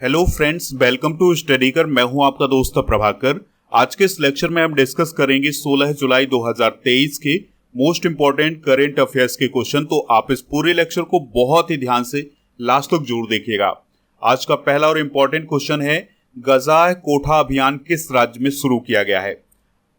Hello friends, welcome to Studykar. मैं हूं आपका दोस्त प्रभाकर। आज के इस लेक्चर में हम डिस्कस करेंगे 16 जुलाई 2023 के मोस्ट इंपॉर्टेंट करंट अफेयर्स के क्वेश्चन। तो आप इस पूरे लेक्चर को बहुत ही ध्यान से लास्ट तक जरूर देखिएगा। आज का पहला और इम्पोर्टेंट क्वेश्चन है, गजाए कोठा अभियान किस राज्य में शुरू किया गया है?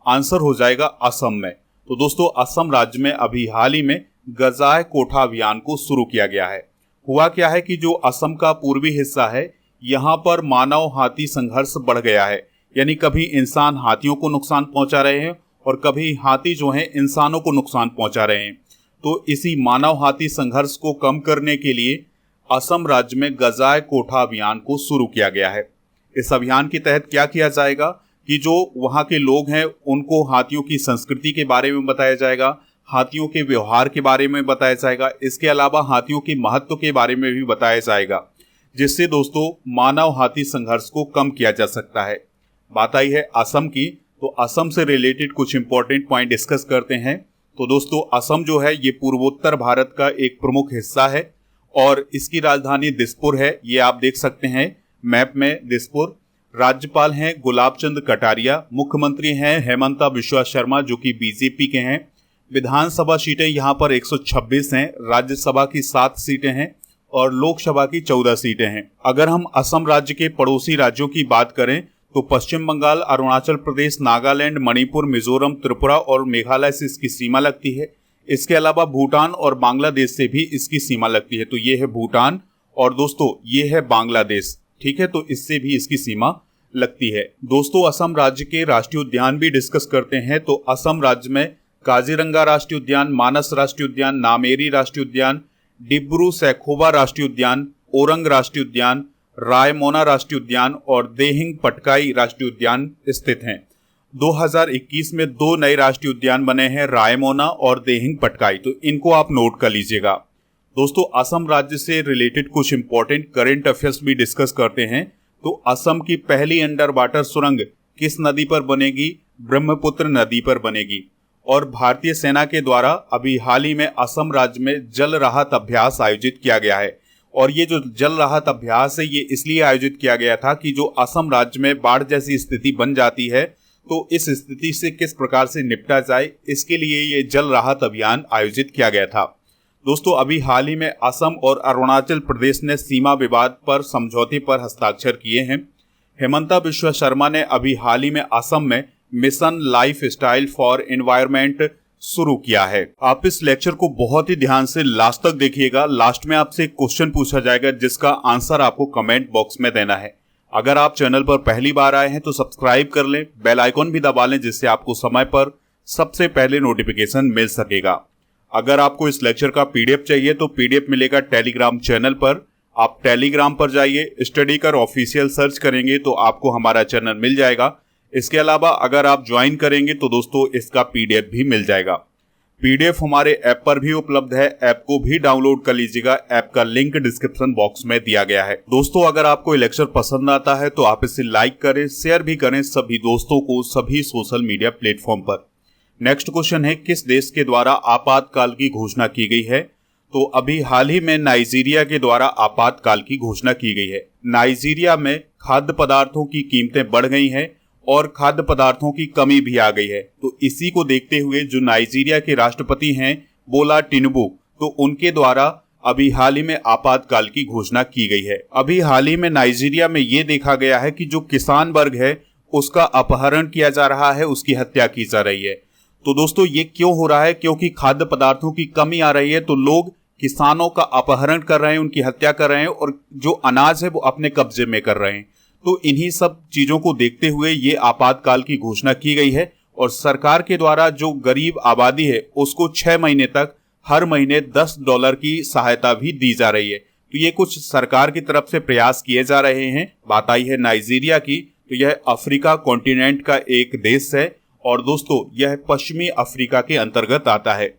आंसर हो जाएगा असम में। तो दोस्तों, असम राज्य में अभी हाल ही में गजाए कोठा अभियान को शुरू किया गया है। हुआ क्या है कि जो असम का पूर्वी हिस्सा है, यहाँ पर मानव हाथी संघर्ष बढ़ गया है। यानी कभी इंसान हाथियों को नुकसान पहुंचा रहे हैं और कभी हाथी जो हैं इंसानों को नुकसान पहुंचा रहे हैं। तो इसी मानव हाथी संघर्ष को कम करने के लिए असम राज्य में गजाए कोठा अभियान को शुरू किया गया है। इस अभियान के तहत क्या किया जाएगा कि जो वहाँ के लोग हैं उनको हाथियों की संस्कृति के बारे में बताया जाएगा, हाथियों के व्यवहार के बारे में बताया जाएगा, इसके अलावा हाथियों के महत्व के बारे में भी बताया जाएगा, जिससे दोस्तों मानव हाथी संघर्ष को कम किया जा सकता है। बात आई है असम की, तो असम से रिलेटेड कुछ इंपॉर्टेंट पॉइंट डिस्कस करते हैं। तो दोस्तों, असम जो है ये पूर्वोत्तर भारत का एक प्रमुख हिस्सा है और इसकी राजधानी दिसपुर है। ये आप देख सकते हैं मैप में दिसपुर। राज्यपाल हैं गुलाब चंद कटारिया, मुख्यमंत्री हैं हेमंता बिश्वा शर्मा जो कि बीजेपी के हैं। विधानसभा सीटें यहाँ पर 126 हैं, राज्यसभा की 7 सीटें हैं और लोकसभा की 14 सीटें हैं। अगर हम असम राज्य के पड़ोसी राज्यों की बात करें तो पश्चिम बंगाल, अरुणाचल प्रदेश, नागालैंड, मणिपुर, मिजोरम, त्रिपुरा और मेघालय से इसकी सीमा लगती है। इसके अलावा भूटान और बांग्लादेश से भी इसकी सीमा लगती है। तो ये है भूटान और दोस्तों ये है बांग्लादेश, ठीक है। तो इससे भी इसकी सीमा लगती है। दोस्तों, असम राज्य के राष्ट्रीय उद्यान भी डिस्कस करते हैं। तो असम राज्य में काजीरंगा राष्ट्रीय उद्यान, मानस राष्ट्रीय उद्यान, नामेरी राष्ट्रीय उद्यान, डिब्रू सैखोवा राष्ट्रीय उद्यान, ओरंग राष्ट्रीय उद्यान, रायमोना राष्ट्रीय उद्यान और देहिंग पटकाई राष्ट्रीय उद्यान स्थित हैं। 2021 में 2 नए राष्ट्रीय उद्यान बने हैं, रायमोना और देहिंग पटकाई। तो इनको आप नोट कर लीजिएगा। दोस्तों, असम राज्य से रिलेटेड कुछ इंपॉर्टेंट करंट अफेयर्स भी डिस्कस करते हैं। तो असम की पहली अंडर वाटर सुरंग किस नदी पर बनेगी? ब्रह्मपुत्र नदी पर बनेगी। और भारतीय सेना के द्वारा अभी हाल ही में असम राज्य में जल राहत अभ्यास आयोजित किया गया है। और ये जो जल राहत अभ्यास है ये इसलिए आयोजित किया गया था कि जो असम राज्य में बाढ़ जैसी स्थिति बन जाती है तो इस स्थिति से किस प्रकार से निपटा जाए, इसके लिए ये जल राहत अभियान आयोजित किया गया था। दोस्तों, अभी हाल ही में असम और अरुणाचल प्रदेश ने सीमा विवाद पर समझौते पर हस्ताक्षर किए हैं। हेमंता बिश्वा शर्मा ने अभी हाल ही में असम में mission life style for environment शुरू किया है। आप इस लेक्चर को बहुत ही ध्यान से लास्ट तक देखिएगा। लास्ट में आपसे एक क्वेश्चन पूछा जाएगा जिसका आंसर आपको कमेंट बॉक्स में देना है। अगर आप चैनल पर पहली बार आए हैं तो सब्सक्राइब कर लें, बेल आइकॉन भी दबा लें जिससे आपको समय पर सबसे पहले नोटिफिकेशन मिल सकेगा। अगर आपको इस लेक्चर का पीडीएफ चाहिए तो पीडीएफ मिलेगा टेलीग्राम चैनल पर। आप टेलीग्राम पर जाइए, स्टडीकर ऑफिशियल सर्च करेंगे तो आपको हमारा चैनल मिल जाएगा। इसके अलावा अगर आप ज्वाइन करेंगे तो दोस्तों इसका पीडीएफ भी मिल जाएगा। पीडीएफ हमारे ऐप पर भी उपलब्ध है, ऐप को भी डाउनलोड कर लीजिएगा। ऐप का लिंक डिस्क्रिप्शन बॉक्स में दिया गया है। दोस्तों, अगर आपको ये लेक्चर पसंद आता है तो आप इसे लाइक करें, शेयर भी करें सभी दोस्तों को सभी सोशल मीडिया प्लेटफॉर्म पर। नेक्स्ट क्वेश्चन है, किस देश के द्वारा आपातकाल की घोषणा की गई है? तो अभी हाल ही में नाइजीरिया के द्वारा आपातकाल की घोषणा की गई है। नाइजीरिया में खाद्य पदार्थों की कीमतें बढ़ गई हैं और खाद्य पदार्थों की कमी भी आ गई है। तो इसी को देखते हुए जो नाइजीरिया के राष्ट्रपति हैं बोला टिनुबू, तो उनके द्वारा अभी हाल ही में आपातकाल की घोषणा की गई है। अभी हाल ही में नाइजीरिया में ये देखा गया है कि जो किसान वर्ग है उसका अपहरण किया जा रहा है, उसकी हत्या की जा रही है। तो दोस्तों, ये क्यों हो रहा है? क्योंकि खाद्य पदार्थों की कमी आ रही है तो लोग किसानों का अपहरण कर रहे हैं, उनकी हत्या कर रहे हैं और जो अनाज है वो अपने कब्जे में कर रहे हैं। तो इन्हीं सब चीजों को देखते हुए ये आपातकाल की घोषणा की गई है और सरकार के द्वारा जो गरीब आबादी है उसको 6 महीने तक हर महीने $10 की सहायता भी दी जा रही है। तो ये कुछ सरकार की तरफ से प्रयास किए जा रहे हैं। बात आई है नाइजीरिया की, तो यह अफ्रीका कॉन्टिनेंट का एक देश है और दोस्तों यह पश्चिमी अफ्रीका के अंतर्गत आता है।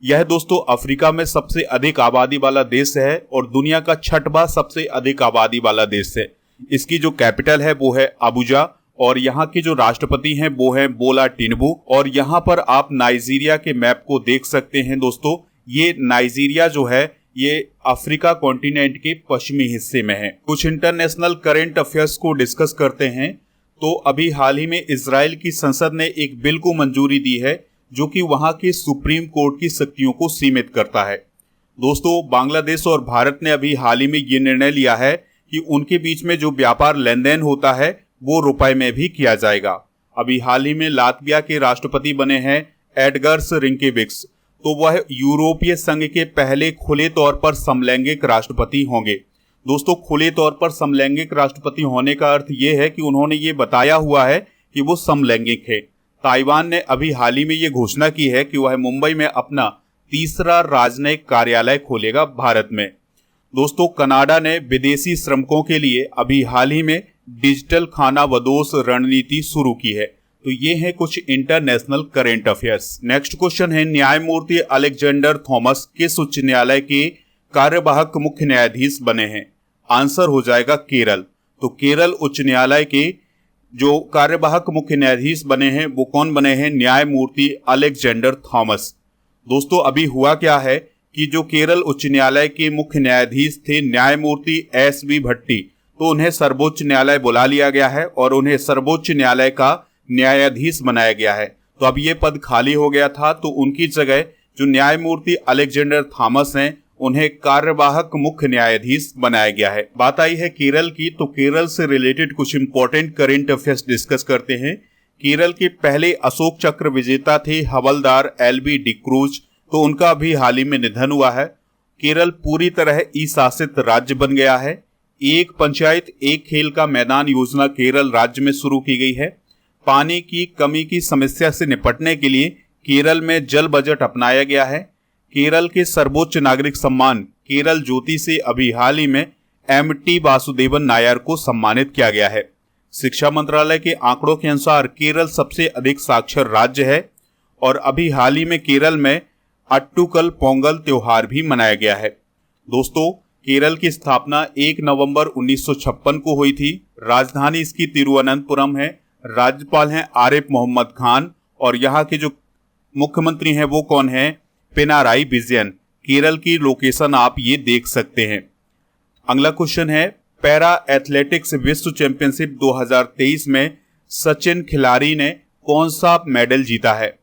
यह दोस्तों अफ्रीका में सबसे अधिक आबादी वाला देश है और दुनिया का 6वां सबसे अधिक आबादी वाला देश है। इसकी जो कैपिटल है वो है अबुजा और यहाँ के जो राष्ट्रपति हैं वो हैं बोला टिनुबू। और यहाँ पर आप नाइजीरिया के मैप को देख सकते हैं। दोस्तों, ये नाइजीरिया जो है ये अफ्रीका कॉन्टिनेंट के पश्चिमी हिस्से में है। कुछ इंटरनेशनल करंट अफेयर्स को डिस्कस करते हैं। तो अभी हाल ही में इजराइल की संसद ने एक बिल को मंजूरी दी है जो कि वहां के सुप्रीम कोर्ट की शक्तियों को सीमित करता है। दोस्तों, बांग्लादेश और भारत ने अभी हाल ही में ये निर्णय लिया है कि उनके बीच में जो व्यापार लेन देन होता है वो रुपए में भी किया जाएगा। अभी हाल ही में लातविया के राष्ट्रपति बने हैं एडगर्स रिंकेविक्स, तो वह यूरोपीय संघ के पहले खुले तौर पर समलैंगिक राष्ट्रपति होंगे। दोस्तों, खुले तौर पर समलैंगिक राष्ट्रपति होने का अर्थ यह है कि उन्होंने ये बताया हुआ है कि वो समलैंगिक है। ताइवान ने अभी हाल ही में ये घोषणा की है कि वह मुंबई में अपना तीसरा राजनयिक कार्यालय खोलेगा भारत में। दोस्तों, कनाडा ने विदेशी श्रमिकों के लिए अभी हाल ही में डिजिटल खानाबदोश रणनीति शुरू की है। तो ये है कुछ international current affairs. Next question है, न्यायमूर्ति अलेक्जेंडर थॉमस किस उच्च न्यायालय के कार्यवाहक मुख्य न्यायाधीश बने हैं? आंसर हो जाएगा केरल। तो केरल उच्च न्यायालय के जो कार्यवाहक मुख्य न्यायाधीश बने हैं वो कौन बने हैं? न्यायमूर्ति अलेक्जेंडर थॉमस। दोस्तों, अभी हुआ क्या है कि जो केरल उच्च न्यायालय के मुख्य न्यायाधीश थे न्यायमूर्ति एस.वी. भट्टी, तो उन्हें सर्वोच्च न्यायालय बुला लिया गया है और उन्हें सर्वोच्च न्यायालय का न्यायाधीश बनाया गया है। तो अब ये पद खाली हो गया था, तो उनकी जगह जो न्यायमूर्ति अलेक्जेंडर थॉमस हैं उन्हें कार्यवाहक मुख्य न्यायाधीश बनाया गया है। बात आई है केरल की, तो केरल से रिलेटेड कुछ इंपॉर्टेंट करंट अफेयर्स डिस्कस करते हैं। केरल के पहले अशोक चक्र विजेता थे हवलदार एल.बी. डिक्रूज, तो उनका भी हाल ही में निधन हुआ है। केरल पूरी तरह ई शासित राज्य बन गया है। एक पंचायत एक खेल का मैदान योजना केरल राज्य में शुरू की गई है। पानी की कमी की समस्या से निपटने के लिए केरल में जल बजट अपनाया गया है। केरल के सर्वोच्च नागरिक सम्मान केरल ज्योति से अभी हाल ही में एम.टी. वासुदेवन नायर को सम्मानित किया गया है। शिक्षा मंत्रालय के आंकड़ों के अनुसार केरल सबसे अधिक साक्षर राज्य है और अभी हाल ही में केरल में अट्टुकल पोंगल त्योहार भी मनाया गया है। दोस्तों, केरल की स्थापना 1 नवंबर 1956 को हुई थी। राजधानी इसकी तिरुवनंतपुरम है। राज्यपाल हैं आरिफ मोहम्मद खान और यहाँ के जो मुख्यमंत्री हैं वो कौन है? पिनाराई विजयन। केरल की लोकेशन आप ये देख सकते हैं। अगला क्वेश्चन है, पैरा एथलेटिक्स विश्व चैंपियनशिप 2023 में सचिन खिलाड़ी ने कौन सा मेडल जीता है?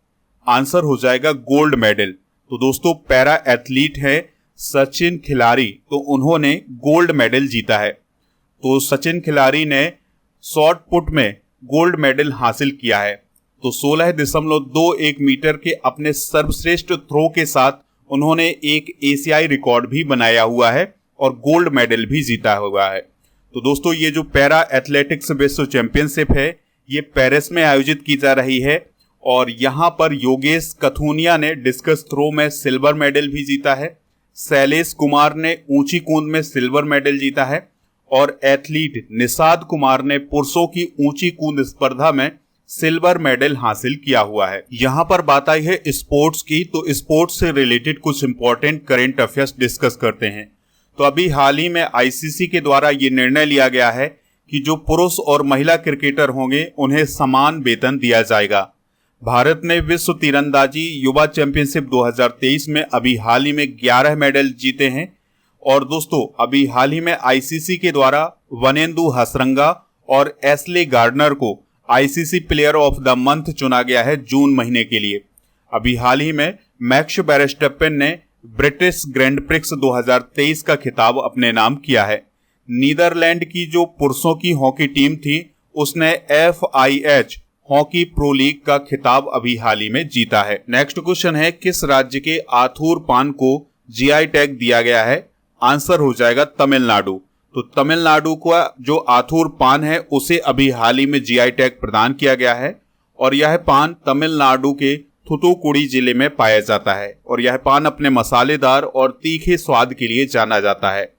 आंसर हो जाएगा गोल्ड मेडल। तो दोस्तों, पैरा एथलीट है सचिन खिलाड़ी, तो उन्होंने गोल्ड मेडल जीता है। तो सचिन खिलाड़ी ने शॉट पुट में गोल्ड मेडल हासिल किया है। तो 16.21 मीटर के अपने सर्वश्रेष्ठ थ्रो के साथ उन्होंने एक एशियाई रिकॉर्ड भी बनाया हुआ है और गोल्ड मेडल भी जीता हुआ है। तो दोस्तों, ये जो पैरा एथलेटिक्स विश्व चैंपियनशिप है ये पेरिस में आयोजित की जा रही है और यहाँ पर योगेश कथुनिया ने डिस्कस थ्रो में सिल्वर मेडल भी जीता है। शैलेश कुमार ने ऊंची कूद में सिल्वर मेडल जीता है और एथलीट निषाद कुमार ने पुरुषों की ऊंची कूद स्पर्धा में सिल्वर मेडल हासिल किया हुआ है। यहाँ पर बात आई है स्पोर्ट्स की, तो स्पोर्ट्स से रिलेटेड कुछ इंपॉर्टेंट करंट अफेयर्स डिस्कस करते हैं। तो अभी हाल ही में आईसीसी के द्वारा ये निर्णय लिया गया है कि जो पुरुष और महिला क्रिकेटर होंगे उन्हें समान वेतन दिया जाएगा। भारत ने विश्व तीरंदाजी युवा चैंपियनशिप 2023 में अभी हाल ही में 11 मेडल जीते हैं। और दोस्तों, अभी हाल ही में आईसीसी के द्वारा वनेंदु हसरंगा और एस्ले गार्डनर को ICC player of the month चुना गया है जून महीने के लिए। अभी हाल ही में मैक्स वेरस्टैपेन ने ब्रिटिश ग्रैंड प्रिक्स 2023 का खिताब अपने नाम किया है। नीदरलैंड की जो पुरुषों की हॉकी टीम थी उसने FIH हॉकी प्रो लीग का खिताब अभी हाल ही में जीता है। नेक्स्ट क्वेश्चन है, किस राज्य के आथूर पान को जीआई टैग दिया गया है? आंसर हो जाएगा तमिलनाडु। तो तमिलनाडु का जो आथूर पान है उसे अभी हाल ही में जीआई टैग प्रदान किया गया है और यह पान तमिलनाडु के थूथुकुडी जिले में पाया जाता है और यह पान अपने मसालेदार और तीखे स्वाद के लिए जाना जाता है।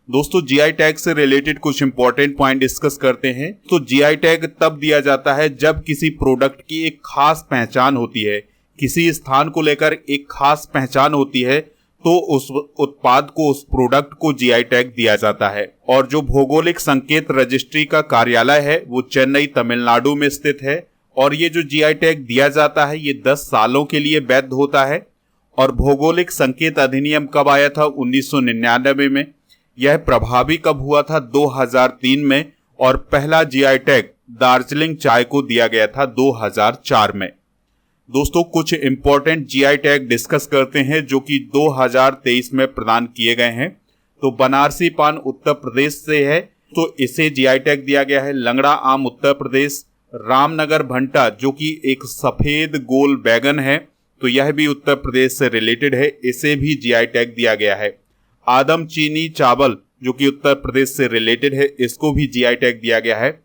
दोस्तों, जीआई टैग से रिलेटेड कुछ इंपॉर्टेंट पॉइंट डिस्कस करते हैं। तो जीआई टैग तब दिया जाता है जब किसी प्रोडक्ट की एक खास पहचान होती है, किसी स्थान को लेकर एक खास पहचान होती है, तो उस उत्पाद को, उस प्रोडक्ट को जीआई टैग दिया जाता है। और जो भौगोलिक संकेत रजिस्ट्री का कार्यालय है वो चेन्नई तमिलनाडु में स्थित है और ये जो जीआई टैग दिया जाता है ये 10 सालों के लिए वैध होता है और भौगोलिक संकेत अधिनियम कब आया था? 1999 में। यह प्रभावी कब हुआ था? 2003 में। और पहला जीआई टैग दार्जिलिंग चाय को दिया गया था 2004 में। दोस्तों कुछ इंपॉर्टेंट जीआई टैग डिस्कस करते हैं जो कि 2023 में प्रदान किए गए हैं। तो बनारसी पान उत्तर प्रदेश से है, तो इसे जीआई टैग दिया गया है। लंगड़ा आम उत्तर प्रदेश। रामनगर भंटा जो कि एक सफेद गोल बैगन है, तो यह भी उत्तर प्रदेश से रिलेटेड है, इसे भी जीआई टैग दिया गया है। आदम चीनी चावल जो कि उत्तर प्रदेश से रिलेटेड है, इसको भी जीआई टैग दिया गया है।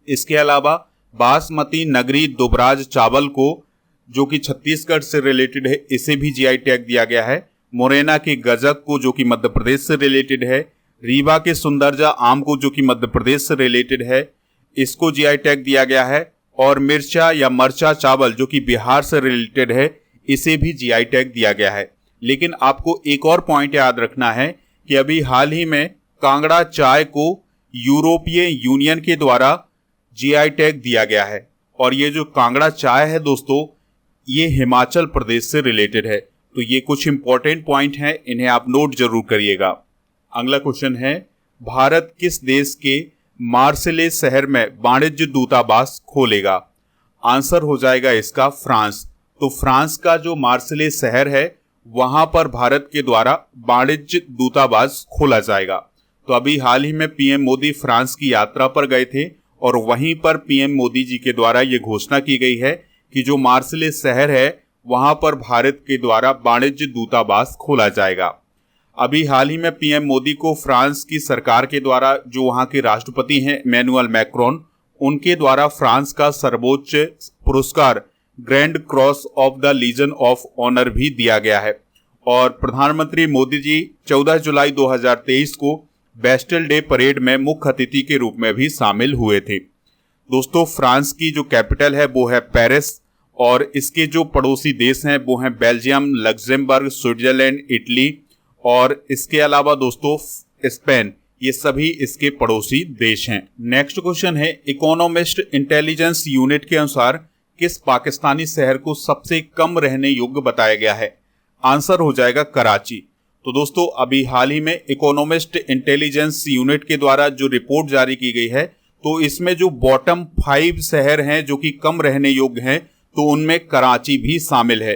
इसके अलावा बासमती नगरी दुबराज चावल को जो कि छत्तीसगढ़ से रिलेटेड है, इसे भी जीआई टैग दिया गया है। मुरैना के गजक को जो कि मध्य प्रदेश से रिलेटेड है। रीवा के सुंदरजा आम को जो कि मध्य प्रदेश से रिलेटेड है, इसको जीआई टैग दिया गया है। और मिर्चा या मरचा चावल जो कि बिहार से रिलेटेड है, इसे भी जीआई टैग दिया गया है। लेकिन आपको एक और पॉइंट याद रखना है कि अभी हाल ही में कांगड़ा चाय को यूरोपीय यूनियन के द्वारा जीआई टैग दिया गया है। और ये जो कांगड़ा चाय है दोस्तों, ये हिमाचल प्रदेश से रिलेटेड है। तो ये कुछ इंपॉर्टेंट पॉइंट हैं, इन्हें आप नोट जरूर करिएगा। अगला क्वेश्चन है, भारत किस देश के मार्सेले शहर में वाणिज्य दूतावास खोलेगा? आंसर हो जाएगा इसका फ्रांस। तो फ्रांस का जो मार्सेले शहर है, वहां पर भारत के द्वारा वाणिज्य दूतावास खोला जाएगा। तो अभी हाल ही में पीएम मोदी फ्रांस की यात्रा पर गए थे और वहीं पर पीएम मोदी जी के द्वारा ये घोषणा की गई है कि जो मार्सेले शहर है, वहां पर भारत के द्वारा वाणिज्य दूतावास खोला जाएगा। अभी हाल ही में पीएम मोदी को फ्रांस की सरकार के द्वारा, जो वहां के राष्ट्रपति हैं इमैनुअल मैक्रोन, उनके द्वारा फ्रांस का सर्वोच्च पुरस्कार grand cross of the legion of honour भी दिया गया है। और प्रधानमंत्री मोदी जी 14 जुलाई 2023 को बेस्टल डे परेड में मुख्य अतिथि के रूप में भी शामिल हुए थे। दोस्तों फ्रांस की जो कैपिटल है वो है पेरिस, और इसके जो पड़ोसी देश हैं वो हैं बेल्जियम, लग्जमबर्ग, स्विट्जरलैंड, इटली और इसके अलावा दोस्तों स्पेन। ये सभी इसके पड़ोसी देश हैं। नेक्स्ट क्वेश्चन है, इकोनॉमिस्ट इंटेलिजेंस यूनिट के अनुसार किस पाकिस्तानी शहर को सबसे कम रहने योग्य बताया गया है? आंसर हो जाएगा कराची। तो दोस्तों अभी हाल ही में इकोनॉमिस्ट इंटेलिजेंस यूनिट के द्वारा जो रिपोर्ट जारी की गई है, तो इसमें जो बॉटम 5 शहर हैं जो कि कम रहने योग्य हैं, तो उनमें कराची भी शामिल है।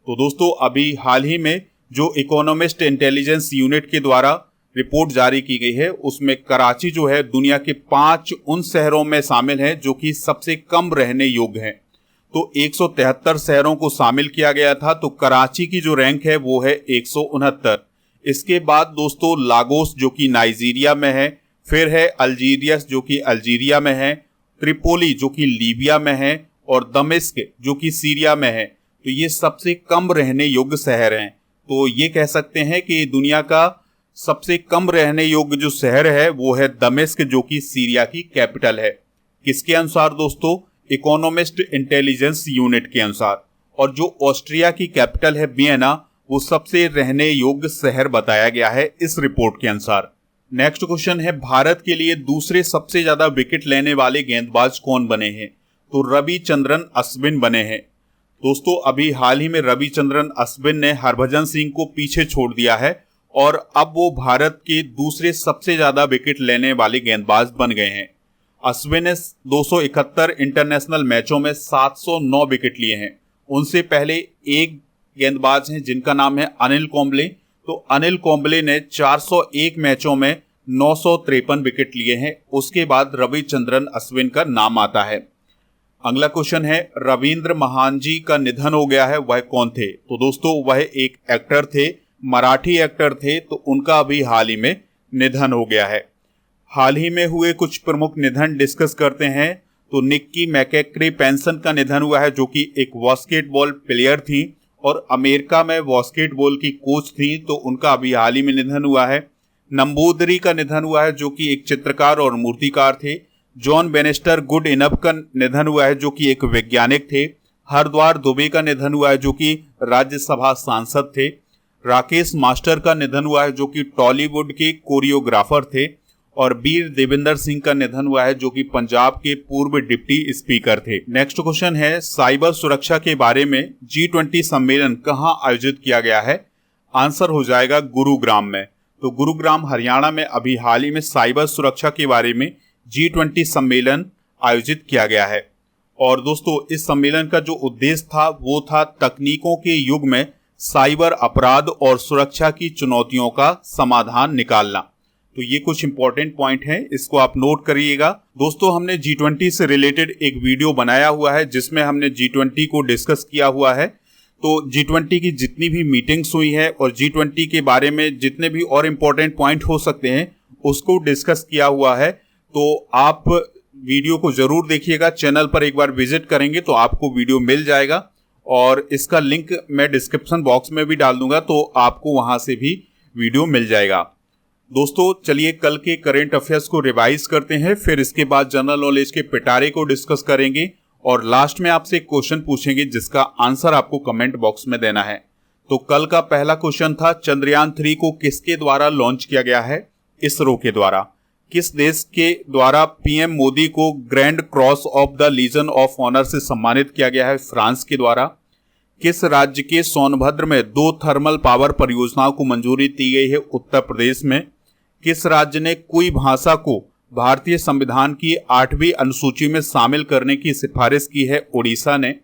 तो दोस्तों अभी हाल ही में जो इकोनॉमिस्ट इंटेलिजेंस यूनिट के द्वारा रिपोर्ट जारी की गई है, उसमें कराची जो है दुनिया के 5 उन शहरों में शामिल है जो कि सबसे कम रहने योग्य हैं। तो 173 शहरों को शामिल किया गया था, तो कराची की जो रैंक है वो है 169। इसके बाद दोस्तों लागोस जो कि नाइजीरिया में है, फिर है अल्जीरियस जो कि अल्जीरिया में है, त्रिपोली जो कि लीबिया में है और दमिश्क जो कि सीरिया में है। तो ये सबसे कम रहने योग्य शहर हैं। तो ये कह सकते हैं कि दुनिया का सबसे कम रहने योग्य जो शहर है वो है दमिश्क जो कि सीरिया की कैपिटल है। किसके अनुसार दोस्तों? इकोनॉमिस्ट इंटेलिजेंस यूनिट के अनुसार। और जो ऑस्ट्रिया की कैपिटल है वियना, वो सबसे रहने योग्य शहर बताया गया है इस रिपोर्ट के अनुसार। नेक्स्ट क्वेश्चन है, भारत के लिए दूसरे सबसे ज्यादा विकेट लेने वाले गेंदबाज कौन बने हैं? तो रविचंद्रन अश्विन बने हैं। दोस्तों अभी हाल ही में रविचंद्रन अश्विन ने हरभजन सिंह को पीछे छोड़ दिया है और अब वो भारत के दूसरे सबसे ज्यादा विकेट लेने वाले गेंदबाज बन गए हैं। अश्विन ने 271 इंटरनेशनल मैचों में 709 विकेट लिए हैं। उनसे पहले एक गेंदबाज हैं जिनका नाम है अनिल कुंबले। तो अनिल कुंबले ने 401 मैचों में 953 विकेट लिए हैं। उसके बाद रविचंद्रन अश्विन का नाम आता है। अगला क्वेश्चन है, रविंद्र महान जी का निधन हो गया है, वह कौन थे? तो दोस्तों वह एक एक्टर थे, मराठी एक्टर थे। तो उनका अभी हाल ही में निधन हो गया है। हाल ही में हुए कुछ प्रमुख निधन डिस्कस करते हैं। तो निक्की मैकक्री पेंसन का निधन हुआ है जो कि एक बास्केटबॉल प्लेयर थी और अमेरिका में बास्केटबॉल की कोच थी। तो उनका अभी हाल ही में निधन हुआ है। नंबूदरी का निधन हुआ है जो कि एक चित्रकार और मूर्तिकार थे। जॉन बेनेस्टर गुड इनफ का निधन हुआ है जो कि एक वैज्ञानिक थे। हरद्वार दुबे का निधन हुआ है जो कि राज्यसभा सांसद थे। राकेश मास्टर का निधन हुआ है जो कि टॉलीवुड के कोरियोग्राफर थे। और वीर देवेंद्र सिंह का निधन हुआ है, जो कि पंजाब के पूर्व डिप्टी स्पीकर थे। नेक्स्ट क्वेश्चन है, साइबर सुरक्षा के बारे में G20 सम्मेलन कहां आयोजित किया गया है? आंसर हो जाएगा गुरुग्राम में। तो गुरुग्राम हरियाणा में अभी हाल ही में साइबर सुरक्षा के बारे में G20 सम्मेलन आयोजित किया गया है। और दोस्तों, इस सम्मेलन का जो उद्देश्य था वो था तकनीकों के युग में साइबर अपराध और सुरक्षा की चुनौतियों का समाधान निकालना। तो ये कुछ इंपॉर्टेंट पॉइंट हैं, इसको आप नोट करिएगा। दोस्तों, हमने G20 से रिलेटेड एक वीडियो बनाया हुआ है जिसमें हमने G20 को डिस्कस किया हुआ है। तो G20 की जितनी भी मीटिंग्स हुई है और G20 के बारे में जितने भी और इम्पोर्टेंट पॉइंट हो सकते हैं उसको डिस्कस किया हुआ है। तो आप वीडियो को जरूर देखिएगा। चैनल पर एक बार विजिट करेंगे तो आपको वीडियो मिल जाएगा और इसका लिंक मैं डिस्क्रिप्शन बॉक्स में भी डाल दूंगा, तो आपको वहां से भी वीडियो मिल जाएगा। दोस्तों, चलिए कल के करेंट अफेयर्स को रिवाइज करते हैं, फिर इसके बाद जनरल नॉलेज के पिटारे को डिस्कस करेंगे और लास्ट में आपसे एक क्वेश्चन पूछेंगे जिसका आंसर आपको कमेंट बॉक्स में देना है। तो कल का पहला क्वेश्चन था, चंद्रयान 3 को किसके द्वारा लॉन्च किया गया है? इसरो के द्वारा। किस देश के द्वारा पीएम मोदी को grand cross of the legion of honour से सम्मानित किया गया है? फ्रांस के द्वारा। किस राज्य के सोनभद्र में 2 थर्मल पावर परियोजनाओं को मंजूरी दी गई है? उत्तर प्रदेश में। किस राज्य ने कुई भाषा को भारतीय संविधान की 8वीं अनुसूची में शामिल करने की सिफारिश की है? ओडिशा ने।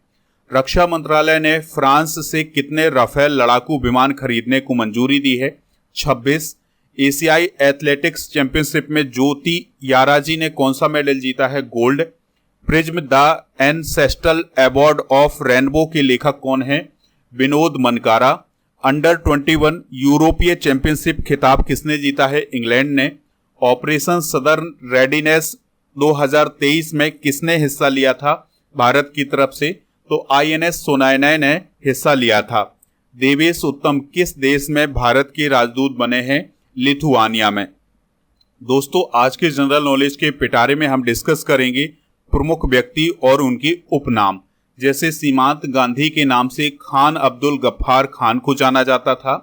रक्षा मंत्रालय ने फ्रांस से कितने राफेल लड़ाकू विमान खरीदने को मंजूरी दी है? 26। एशियाई एथलेटिक्स चैंपियनशिप में ज्योति याराजी ने कौन सा मेडल जीता है? Gold. Prism the ancestral award of rainbow के लेखक कौन है? विनोद मनकारा। अंडर 21 यूरोपीय चैंपियनशिप खिताब किसने जीता है? इंग्लैंड ने। ऑपरेशन सदर्न रेडीनेस 2023 में किसने हिस्सा लिया था भारत की तरफ से? तो INS सोनायना ने हिस्सा लिया था। देवेश उत्तम किस देश में भारत के राजदूत बने हैं? लिथुआनिया में। दोस्तों, आज के जनरल नॉलेज के पिटारे में हम डिस्कस करेंगे प्रमुख व्यक्ति और उनके उपनाम। जैसे सीमांत गांधी के नाम से खान अब्दुल गफ्फार खान को जाना जाता था,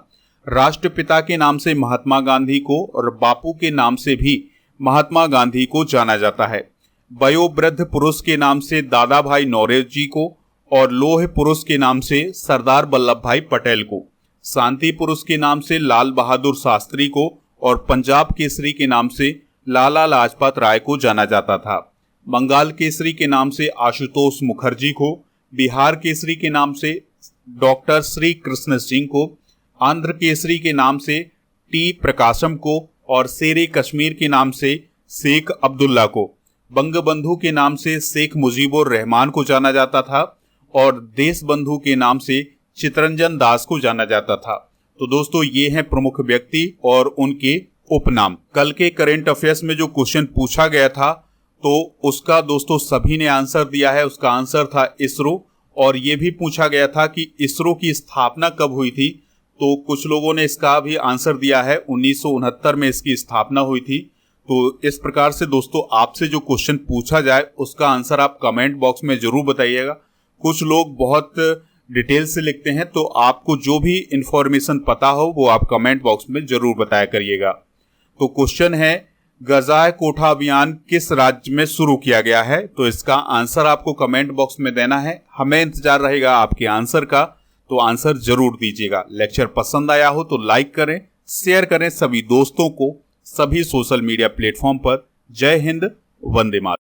राष्ट्रपिता के नाम से महात्मा गांधी को और बापू के नाम से भी महात्मा गांधी को जाना जाता है। वयोवृद्ध पुरुष के नाम से दादा भाई नौरोजी को और लोह पुरुष के नाम से सरदार वल्लभ भाई पटेल को, शांति पुरुष के नाम से लाल बहादुर शास्त्री को और पंजाब केसरी के नाम से लाला लाजपत राय को जाना जाता था। बंगाल केसरी के नाम से आशुतोष मुखर्जी को, बिहार केसरी के नाम से डॉक्टर श्री कृष्ण सिंह को, आंध्र केसरी के नाम से टी प्रकाशम को और शेरे कश्मीर के नाम से शेख अब्दुल्ला को, बंगबंधु के नाम से शेख मुजीबुर रहमान को जाना जाता था और देश बंधु के नाम से चितरंजन दास को जाना जाता था। तो दोस्तों, ये हैं प्रमुख व्यक्ति और उनके उपनाम। कल के करेंट अफेयर्स में जो क्वेश्चन पूछा गया था तो उसका दोस्तों सभी ने आंसर दिया है। उसका आंसर था इसरो। और ये भी पूछा गया था कि इसरो की स्थापना कब हुई थी, तो कुछ लोगों ने इसका भी आंसर दिया है 1969 में इसकी स्थापना हुई थी। तो इस प्रकार से दोस्तों, आपसे जो क्वेश्चन पूछा जाए उसका आंसर आप कमेंट बॉक्स में जरूर बताइएगा। कुछ लोग बहुत डिटेल से लिखते हैं, तो आपको जो भी इंफॉर्मेशन पता हो वो आप कमेंट बॉक्स में जरूर बताया करिएगा। तो क्वेश्चन है, गजाए कोठा अभियान किस राज्य में शुरू किया गया है? तो इसका आंसर आपको कमेंट बॉक्स में देना है। हमें इंतजार रहेगा आपके आंसर का, तो आंसर जरूर दीजिएगा। लेक्चर पसंद आया हो तो लाइक करें, शेयर करें सभी दोस्तों को, सभी सोशल मीडिया प्लेटफॉर्म पर। जय हिंद, वंदे मातरम।